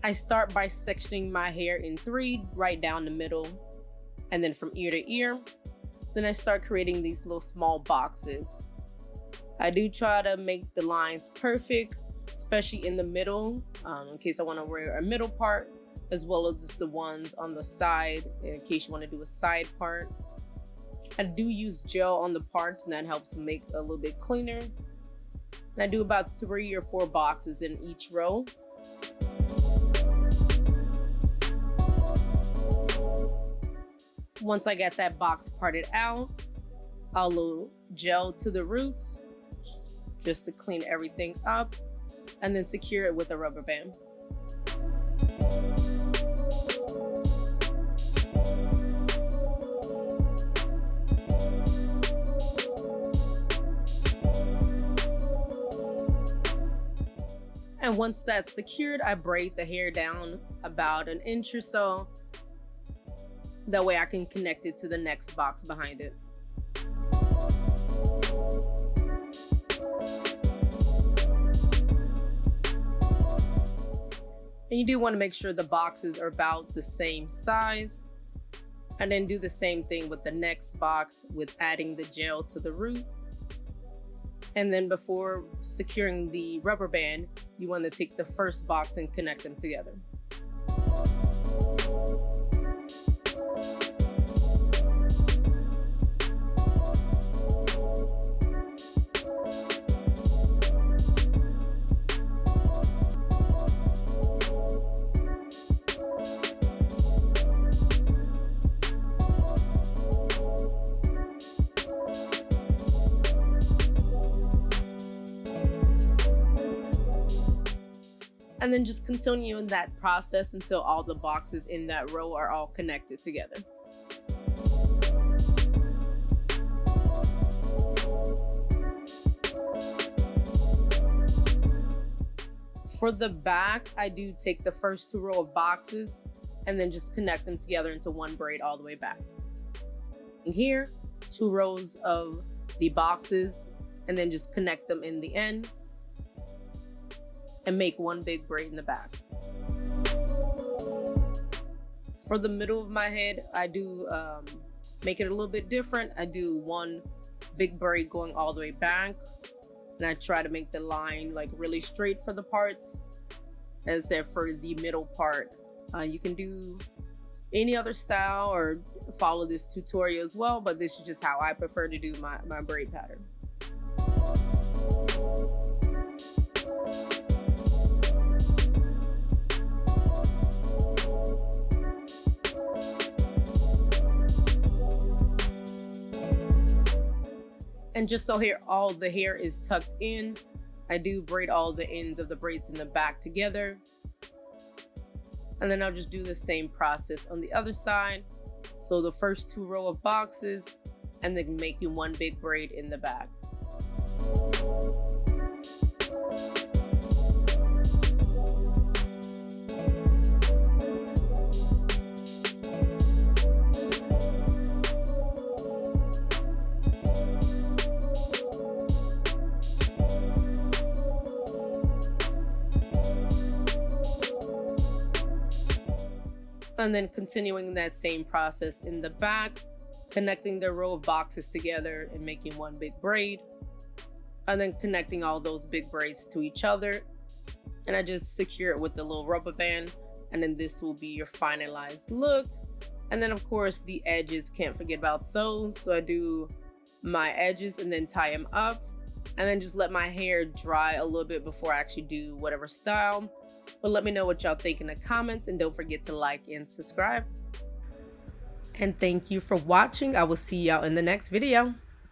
I start by sectioning my hair in 3 right down the middle, and then from ear to ear. Then I start creating these little small boxes. I do try to make the lines perfect, especially in the middle, in case I want to wear a middle part, as well as the ones on the side in case you want to do a side part. I do use gel on the parts, and that helps make it a little bit cleaner. And I do about 3 or 4 boxes in each row. Once I get that box parted out, I'll load gel to the roots just to clean everything up, and then secure it with a rubber band. And once that's secured, I braid the hair down about an inch or so. That way I can connect it to the next box behind it. And you do want to make sure the boxes are about the same size. And then do the same thing with the next box with adding the gel to the root. And then before securing the rubber band, you want to take the first box and connect them together. And then just continue in that process until all the boxes in that row are all connected together. For the back, I do take the first 2 rows of boxes and then just connect them together into one braid all the way back. And here, 2 rows of the boxes and then just connect them in the end and make one big braid in the back. For the middle of my head, I do make it a little bit different. I do one big braid going all the way back, and I try to make the line like really straight for the parts. As I said, for the middle part, you can do any other style or follow this tutorial as well, but this is just how I prefer to do my braid pattern. And just so here all the hair is tucked in, I do braid all the ends of the braids in the back together. And then I'll just do the same process on the other side. So the first 2 rows of boxes and then making one big braid in the back. And then continuing that same process in the back, connecting the row of boxes together and making one big braid, and then connecting all those big braids to each other. And I just secure it with the little rubber band, and then this will be your finalized look. And then of course the edges, can't forget about those. So I do my edges and then tie them up, and then just let my hair dry a little bit before I actually do whatever style. But let me know what y'all think in the comments, and don't forget to like and subscribe. And thank you for watching. I will see y'all in the next video.